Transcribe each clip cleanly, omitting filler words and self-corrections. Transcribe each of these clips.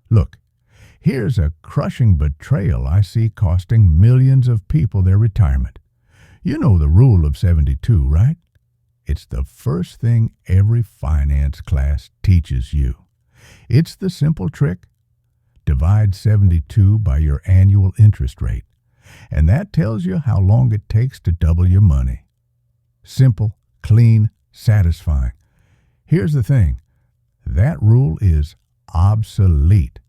Look, here's a crushing betrayal I see costing millions of people their retirement. You know the rule of 72, right? It's the first thing every finance class teaches you. It's the simple trick. Divide 72 by your annual interest rate, and that tells you how long it takes to double your money. Simple, clean, satisfying. Here's the thing. That rule is obsolete.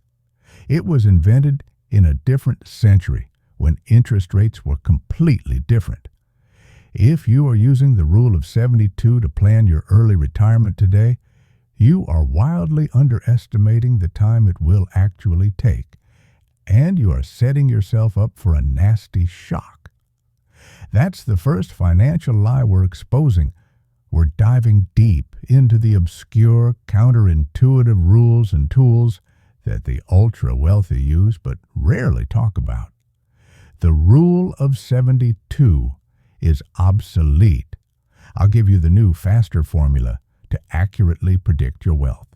It was invented in a different century when interest rates were completely different. If you are using the rule of 72 to plan your early retirement today, you are wildly underestimating the time it will actually take, and you are setting yourself up for a nasty shock. That's the first financial lie we're exposing. We're diving deep into the obscure, counterintuitive rules and tools that the ultra-wealthy use but rarely talk about. The rule of 72 is obsolete. I'll give you the new, faster formula to accurately predict your wealth.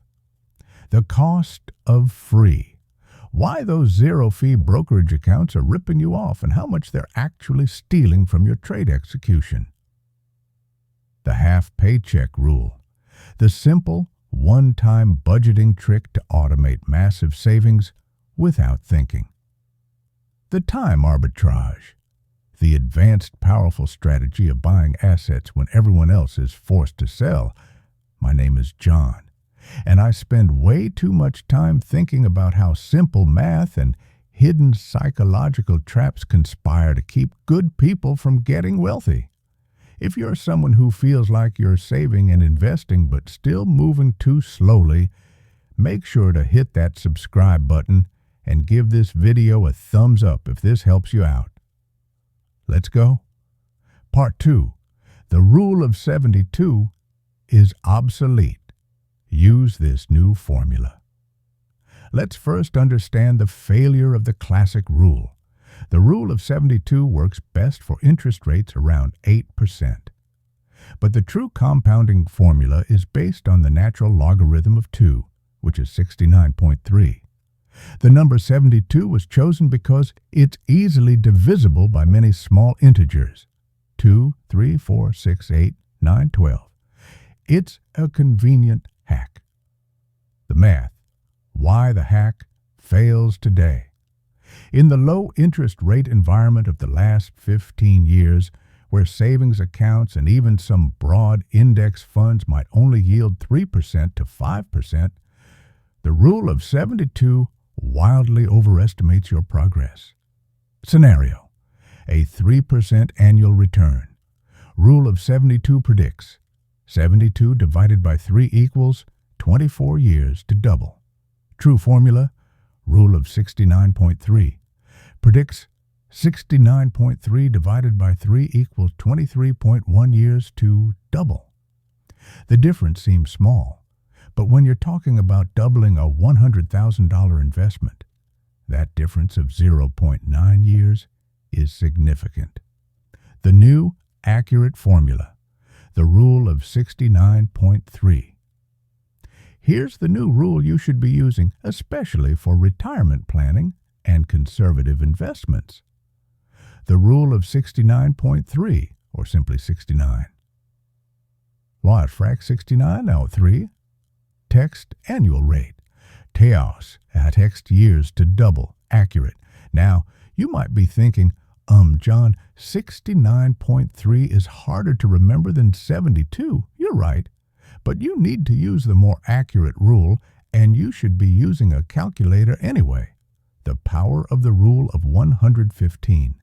The cost of free. Why those zero-fee brokerage accounts are ripping you off and how much they're actually stealing from your trade execution. The half-paycheck rule. The simple, one-time budgeting trick to automate massive savings without thinking. The time arbitrage. The advanced, powerful strategy of buying assets when everyone else is forced to sell. My name is John, and I spend way too much time thinking about how simple math and hidden psychological traps conspire to keep good people from getting wealthy. If you're someone who feels like you're saving and investing but still moving too slowly, make sure to hit that subscribe button and give this video a thumbs up if this helps you out. Let's go. Part 2. The rule of 72 is obsolete. Use this new formula. Let's first understand the failure of the classic rule. The rule of 72 works best for interest rates around 8%. But the true compounding formula is based on the natural logarithm of 2, which is 69.3. The number 72 was chosen because it's easily divisible by many small integers. 2, 3, 4, 6, 8, 9, 12. It's a convenient hack. The math. Why the hack fails today. In the low interest rate environment of the last 15 years, where savings accounts and even some broad index funds might only yield 3% to 5%, the rule of 72 wildly overestimates your progress. Scenario: a 3% annual return. Rule of 72 predicts 72 divided by 3 equals 24 years to double. True formula: rule of 69.3. Predicts 69.3 divided by 3 equals 23.1 years to double. The difference seems small, but when you're talking about doubling a $100,000 investment, that difference of 0.9 years is significant. The new accurate formula. The rule of 69.3. Here's the new rule you should be using, especially for retirement planning and conservative investments. The rule of 69.3, or simply 69. Law at frac 69 out 3. Text annual rate. Teos at text years to double, accurate. Now, you might be thinking, John, 69.3 is harder to remember than 72. You're right. But you need to use the more accurate rule, and you should be using a calculator anyway. The power of the rule of 115.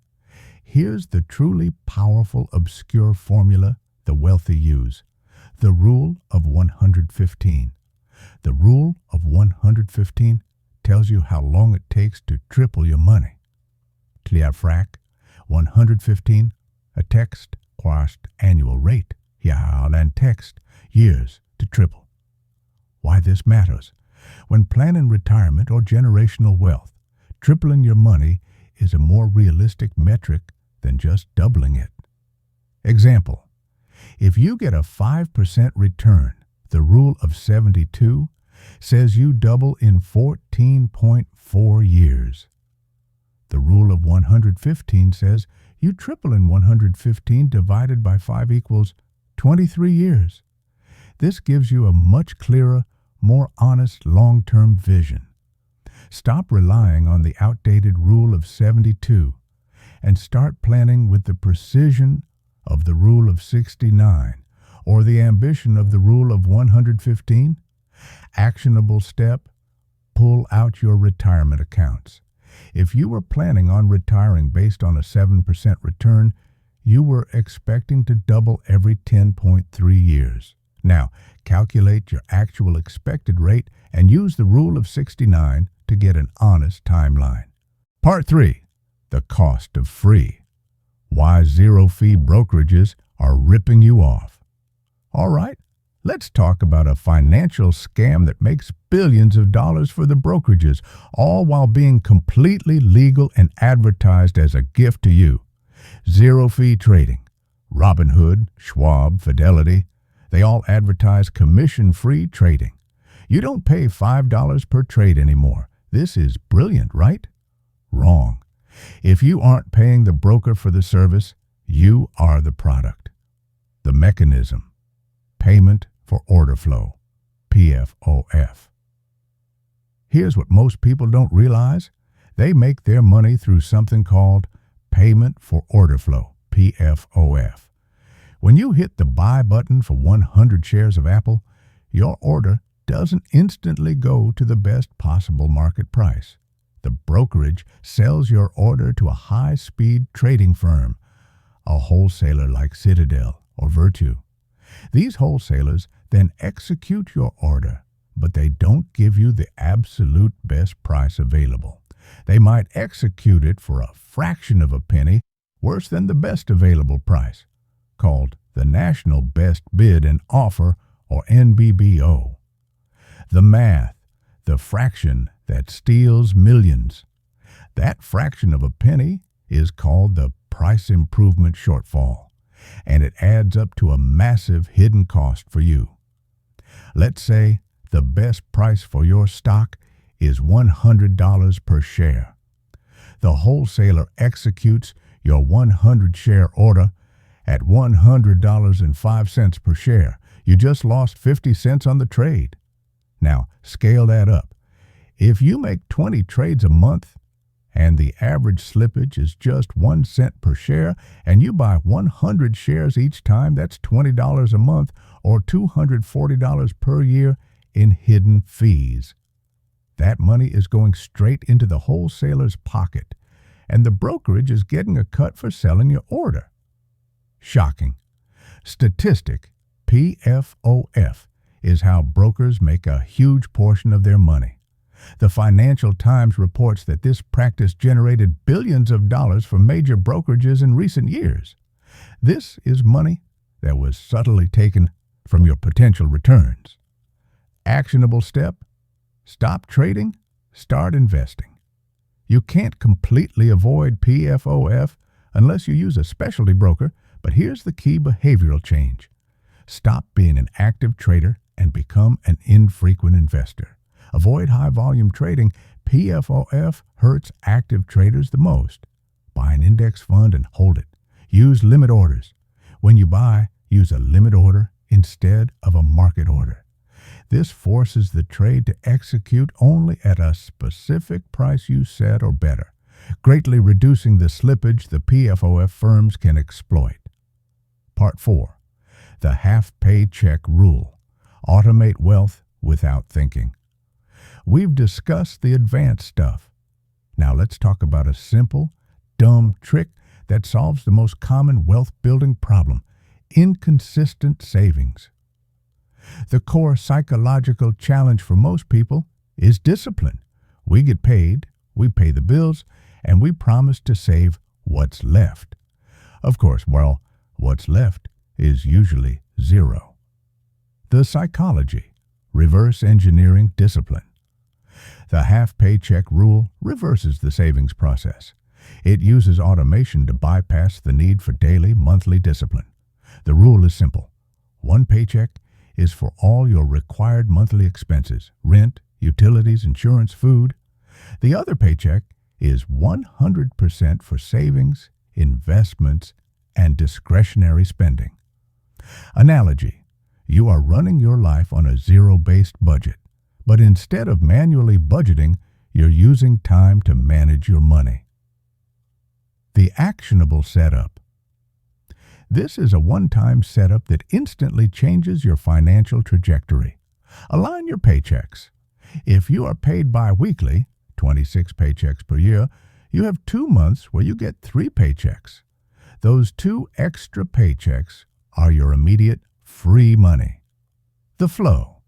Here's the truly powerful, obscure formula the wealthy use. The rule of 115. The rule of 115 tells you how long it takes to triple your money. Clear frac 115, a text cost annual rate. And text years to triple. Why this matters? When planning retirement or generational wealth, tripling your money is a more realistic metric than just doubling it. Example: if you get a 5% return, the rule of 72, says you double in 14.4 years. The rule of 115 says you triple in 115 divided by 5 equals 23 years. This gives you a much clearer, more honest long-term vision. Stop relying on the outdated rule of 72 and start planning with the precision of the rule of 69 or the ambition of the rule of 115. Actionable step: pull out your retirement accounts. If you were planning on retiring based on a 7% return, you were expecting to double every 10.3 years. Now, calculate your actual expected rate and use the rule of 69 to get an honest timeline. Part 3. The cost of free. Why zero-fee brokerages are ripping you off. All right, let's talk about a financial scam that makes billions of dollars for the brokerages, all while being completely legal and advertised as a gift to you. Zero-fee trading. Robinhood, Schwab, Fidelity, they all advertise commission-free trading. You don't pay $5 per trade anymore. This is brilliant, right? Wrong. If you aren't paying the broker for the service, you are the product. The mechanism: payment for order flow, PFOF. Here's what most people don't realize. They make their money through something called payment for order flow, PFOF. When you hit the buy button for 100 shares of Apple, your order doesn't instantly go to the best possible market price. The brokerage sells your order to a high-speed trading firm, a wholesaler like Citadel or Virtu. These wholesalers then execute your order, but they don't give you the absolute best price available. They might execute it for a fraction of a penny worse than the best available price, called the National Best Bid and Offer, or NBBO. The math, the fraction that steals millions. That fraction of a penny is called the price improvement shortfall, and it adds up to a massive hidden cost for you. Let's say the best price for your stock is $100 per share. The wholesaler executes your 100-share order at $100.05 per share. You just lost 50 cents on the trade. Now, scale that up. If you make 20 trades a month and the average slippage is just 1 cent per share and you buy 100 shares each time, that's $20 a month or $240 per year in hidden fees. That money is going straight into the wholesaler's pocket, and the brokerage is getting a cut for selling your order. Shocking. Statistic, PFOF, is how brokers make a huge portion of their money. The Financial Times reports that this practice generated billions of dollars for major brokerages in recent years. This is money that was subtly taken from your potential returns. Actionable step: stop trading, start investing. You can't completely avoid PFOF unless you use a specialty broker, but here's the key behavioral change. Stop being an active trader and become an infrequent investor. Avoid high-volume trading. PFOF hurts active traders the most. Buy an index fund and hold it. Use limit orders. When you buy, use a limit order instead of a market order. This forces the trade to execute only at a specific price you set or better, greatly reducing the slippage the PFOF firms can exploit. Part 4. The half-paycheck rule. Automate wealth without thinking. We've discussed the advanced stuff. Now let's talk about a simple, dumb trick that solves the most common wealth-building problem: inconsistent savings. The core psychological challenge for most people is discipline. We get paid, we pay the bills, and we promise to save what's left. Of course, well, what's left is usually zero. The psychology: reverse engineering discipline. The half-paycheck rule reverses the savings process. It uses automation to bypass the need for daily, monthly discipline. The rule is simple. One paycheck is for all your required monthly expenses, rent, utilities, insurance, food. The other paycheck is 100% for savings, investments, and discretionary spending. Analogy: you are running your life on a zero-based budget, but instead of manually budgeting, you're using time to manage your money. The actionable setup. This is a one-time setup that instantly changes your financial trajectory. Align your paychecks. If you are paid bi-weekly, 26 paychecks per year, you have 2 months where you get 3 paychecks. Those 2 extra paychecks are your immediate free money. The flow.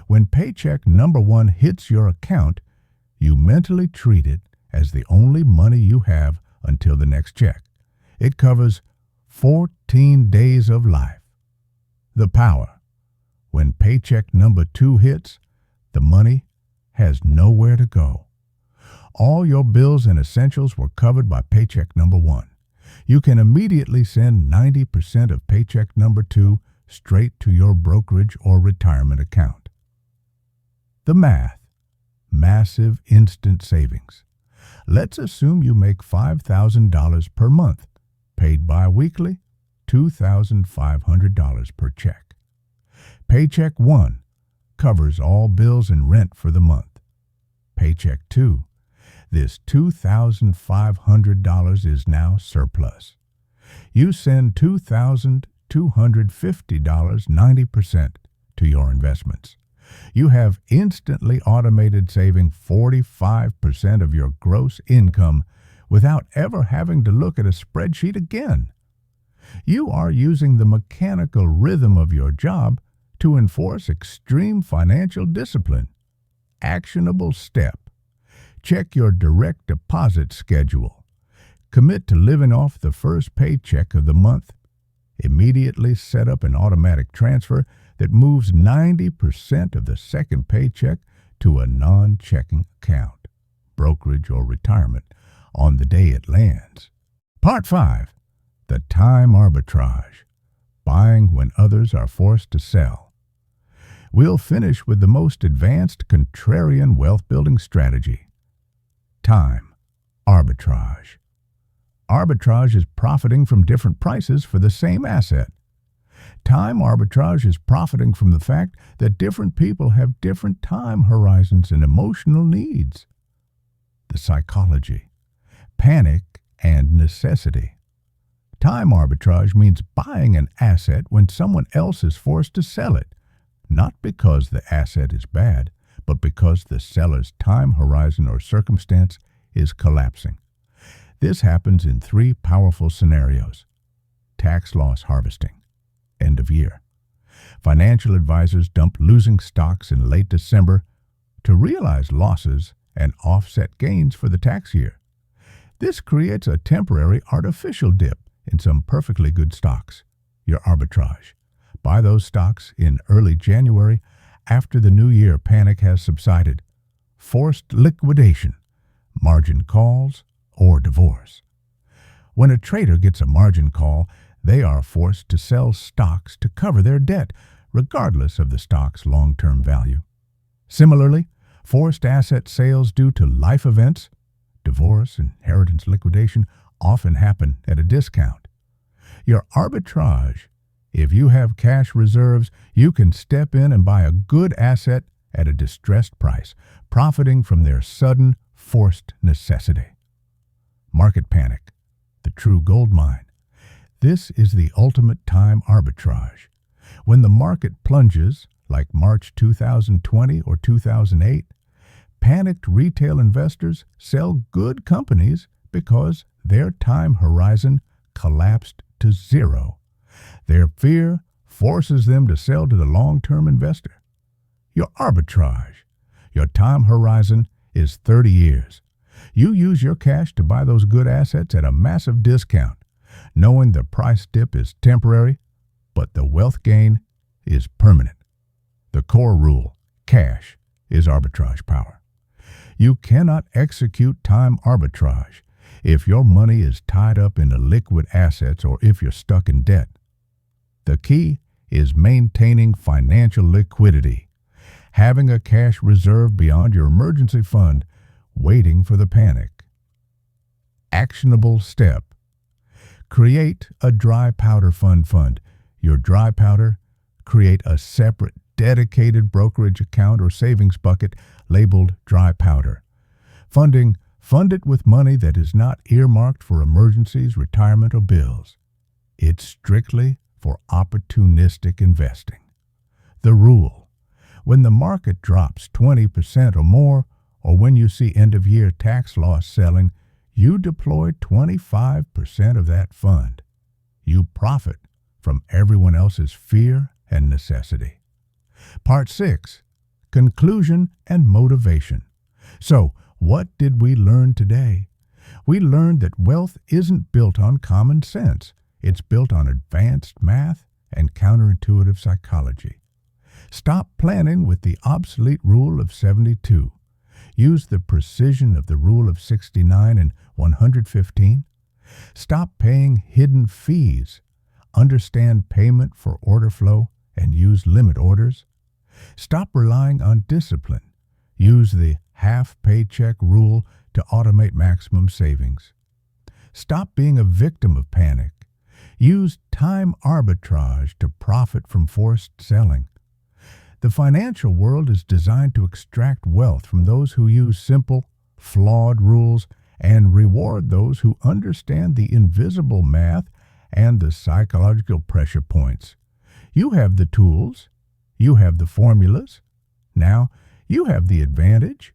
When paycheck number 1 hits your account, you mentally treat it as the only money you have until the next check. It covers 14 days of life. The power. When paycheck number 2 hits, the money has nowhere to go. All your bills and essentials were covered by paycheck number 1. You can immediately send 90% of paycheck number 2 straight to your brokerage or retirement account. The math. Massive instant savings. Let's assume you make $5,000 per month, paid bi-weekly, $2,500 per check. Paycheck 1 covers all bills and rent for the month. Paycheck 2, this $2,500 is now surplus. You send $2,250, 90%, to your investments. You have instantly automated saving 45% of your gross income without ever having to look at a spreadsheet again. You are using the mechanical rhythm of your job to enforce extreme financial discipline. Actionable step. Check your direct deposit schedule. Commit to living off the first paycheck of the month. Immediately set up an automatic transfer that moves 90% of the second paycheck to a non-checking account, brokerage or retirement, on the day it lands. Part 5. The time arbitrage. Buying when others are forced to sell. We'll finish with the most advanced contrarian wealth-building strategy. Time arbitrage. Arbitrage is profiting from different prices for the same asset. Time arbitrage is profiting from the fact that different people have different time horizons and emotional needs. The psychology. Panic and necessity. Time arbitrage means buying an asset when someone else is forced to sell it, not because the asset is bad, but because the seller's time horizon or circumstance is collapsing. This happens in 3 powerful scenarios. Tax loss harvesting. End of year. Financial advisors dump losing stocks in late December to realize losses and offset gains for the tax year. This creates a temporary artificial dip in some perfectly good stocks. Your arbitrage. Buy those stocks in early January after the new year panic has subsided. Forced liquidation, margin calls, or divorce. When a trader gets a margin call, they are forced to sell stocks to cover their debt, regardless of the stock's long-term value. Similarly, forced asset sales due to life events, divorce, inheritance, liquidation, often happen at a discount. Your arbitrage. If you have cash reserves, you can step in and buy a good asset at a distressed price, profiting from their sudden, forced necessity. Market panic, the true gold mine. This is the ultimate time arbitrage. When the market plunges, like March 2020 or 2008, panicked retail investors sell good companies because their time horizon collapsed to zero. Their fear forces them to sell to the long-term investor. Your arbitrage. Your time horizon is 30 years. You use your cash to buy those good assets at a massive discount, knowing the price dip is temporary, but the wealth gain is permanent. The core rule: cash is arbitrage power. You cannot execute time arbitrage if your money is tied up in liquid assets or if you're stuck in debt. The key is maintaining financial liquidity, having a cash reserve beyond your emergency fund, waiting for the panic. Actionable step. Create a dry powder fund. Your dry powder, create a separate dedicated brokerage account or savings bucket labeled dry powder. Fund it with money that is not earmarked for emergencies, retirement, or bills. It's strictly for opportunistic investing. The rule: when the market drops 20% or more, or when you see end-of-year tax loss selling, you deploy 25% of that fund. You profit from everyone else's fear and necessity. Part 6. Conclusion and motivation. So, what did we learn today? We learned that wealth isn't built on common sense. It's built on advanced math and counterintuitive psychology. Stop planning with the obsolete rule of 72. Use the precision of the rule of 69 and 115. Stop paying hidden fees. Understand payment for order flow and use limit orders. Stop relying on discipline. Use the half paycheck rule to automate maximum savings. Stop being a victim of panic. Use time arbitrage to profit from forced selling. The financial world is designed to extract wealth from those who use simple, flawed rules and reward those who understand the invisible math and the psychological pressure points. You have the tools. You have the formulas. Now, you have the advantage.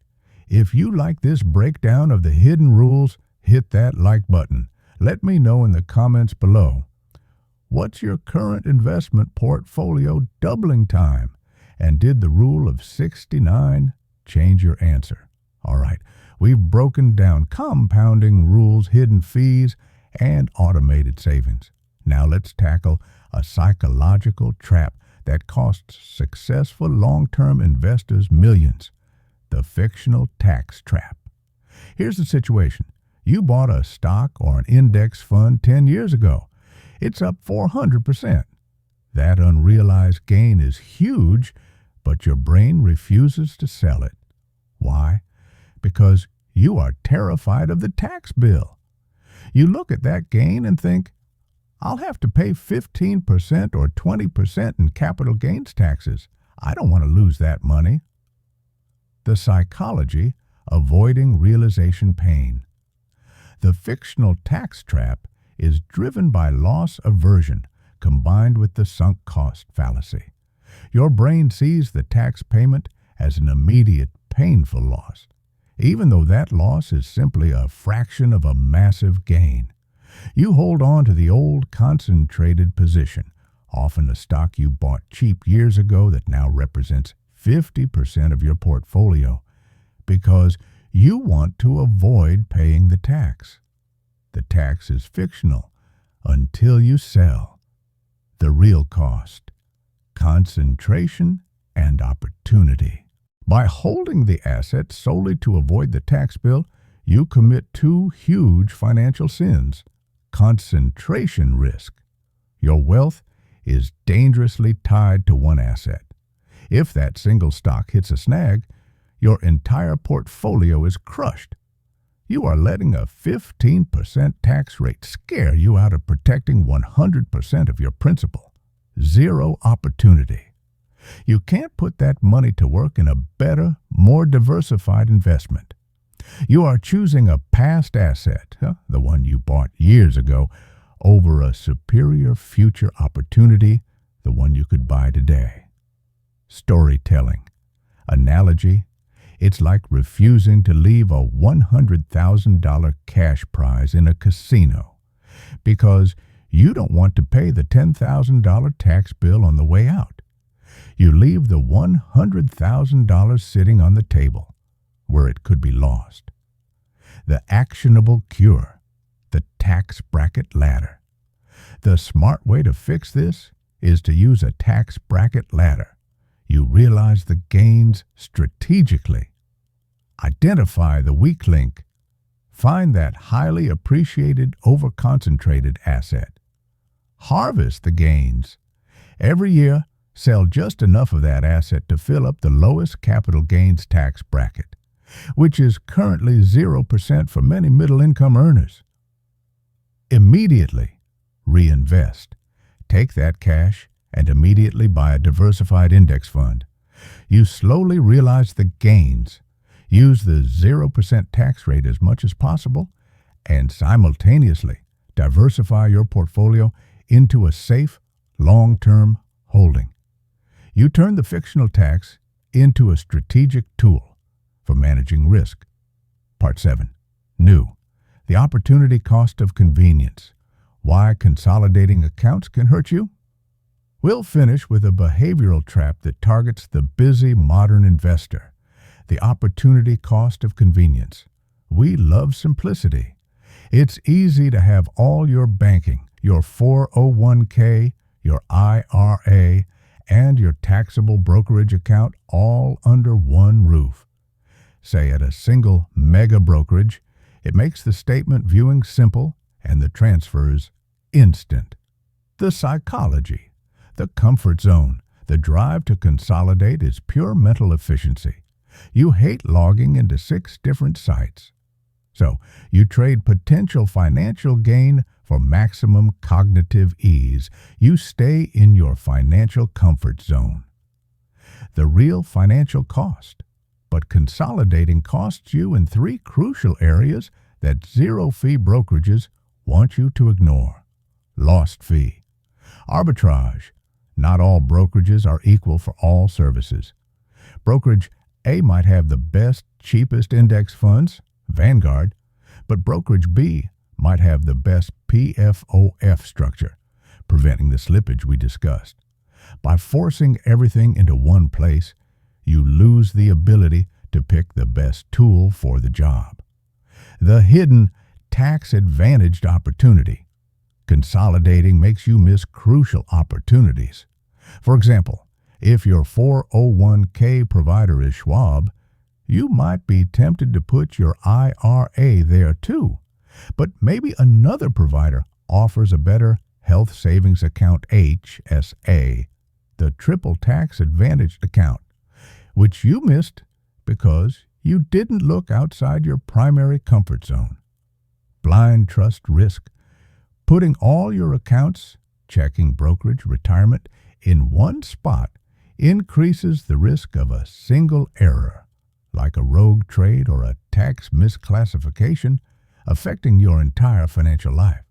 If you like this breakdown of the hidden rules, hit that like button. Let me know in the comments below. What's your current investment portfolio doubling time? And did the rule of 69 change your answer? All right, we've broken down compounding rules, hidden fees, and automated savings. Now let's tackle a psychological trap that costs successful long-term investors millions: the fictional tax trap. Here's the situation. You bought a stock or an index fund 10 years ago. It's up 400%. That unrealized gain is huge, but your brain refuses to sell it. Why? Because you are terrified of the tax bill. You look at that gain and think, I'll have to pay 15% or 20% in capital gains taxes. I don't want to lose that money. The psychology: avoiding realization pain. The fictional tax trap is driven by loss aversion combined with the sunk cost fallacy. Your brain sees the tax payment as an immediate, painful loss, even though that loss is simply a fraction of a massive gain. You hold on to the old concentrated position, often a stock you bought cheap years ago that now represents 50% of your portfolio, because you want to avoid paying the tax. The tax is fictional until you sell. The real cost: concentration and opportunity. By holding the asset solely to avoid the tax bill, you commit two huge financial sins: concentration risk. Your wealth is dangerously tied to one asset. If that single stock hits a snag, your entire portfolio is crushed. You are letting a 15% tax rate scare you out of protecting 100% of your principal. Zero opportunity. You can't put that money to work in a better, more diversified investment. You are choosing a past asset, the one you bought years ago, over a superior future opportunity, the one you could buy today. Storytelling. Analogy: it's like refusing to leave a $100,000 cash prize in a casino because you don't want to pay the $10,000 tax bill on the way out. You leave the $100,000 sitting on the table where it could be lost. The actionable cure: the tax bracket ladder. The smart way to fix this is to use a tax bracket ladder. You realize the gains strategically. Identify the weak link. Find that highly appreciated, overconcentrated asset. Harvest the gains. Every year, sell just enough of that asset to fill up the lowest capital gains tax bracket, which is currently 0% for many middle-income earners. Immediately reinvest. Take that cash and immediately buy a diversified index fund. You slowly realize the gains. Use the 0% tax rate as much as possible and simultaneously diversify your portfolio into a safe, long-term holding. You turn the fictional tax into a strategic tool for managing risk. Part 7. New. The opportunity cost of convenience. Why consolidating accounts can hurt you? We'll finish with a behavioral trap that targets the busy modern investor. The opportunity cost of convenience. We love simplicity. It's easy to have all your banking, your 401k, your IRA, and your taxable brokerage account all under one roof. Say at a single mega brokerage, it makes the statement viewing simple and the transfers instant. The psychology, the comfort zone, the drive to consolidate is pure mental efficiency. You hate logging into 6 different sites. So you trade potential financial gain for maximum cognitive ease. You stay in your financial comfort zone. The real financial cost. But consolidating costs you in 3 crucial areas that zero-fee brokerages want you to ignore. Lost fee. Arbitrage. Not all brokerages are equal for all services. Brokerage A might have the best, cheapest index funds, Vanguard, but brokerage B might have the best PFOF structure, preventing the slippage we discussed. By forcing everything into one place, you lose the ability to pick the best tool for the job. The hidden tax-advantaged opportunity. Consolidating makes you miss crucial opportunities. For example, if your 401k provider is Schwab, you might be tempted to put your IRA there too. But maybe another provider offers a better health savings account HSA, the triple tax advantaged account, which you missed because you didn't look outside your primary comfort zone. Blind trust risk. Putting all your accounts, checking, brokerage, retirement, in one spot increases the risk of a single error, like a rogue trade or a tax misclassification, affecting your entire financial life.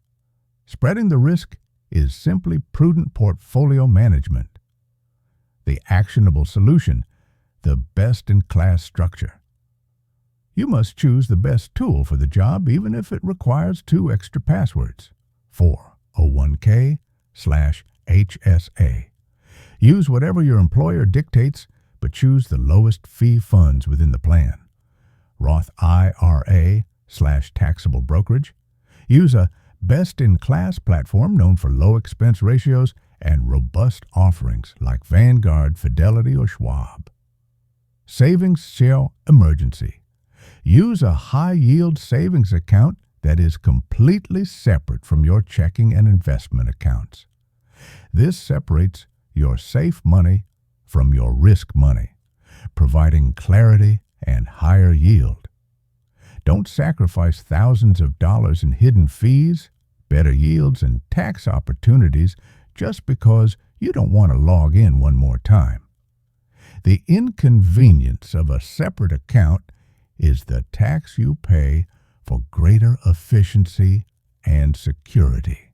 Spreading the risk is simply prudent portfolio management. The actionable solution, the best-in-class structure. You must choose the best tool for the job, even if it requires 2 extra passwords. 401k/HSA. Use whatever your employer dictates, but choose the lowest fee funds within the plan. Roth IRA/taxable brokerage. Use a best-in-class platform known for low expense ratios and robust offerings like Vanguard, Fidelity, or Schwab. Savings shell emergency. Use a high-yield savings account that is completely separate from your checking and investment accounts. This separates your safe money from your risk money, providing clarity and higher yield. Don't sacrifice thousands of dollars in hidden fees, better yields, and tax opportunities just because you don't want to log in one more time. The inconvenience of a separate account is the tax you pay for greater efficiency and security.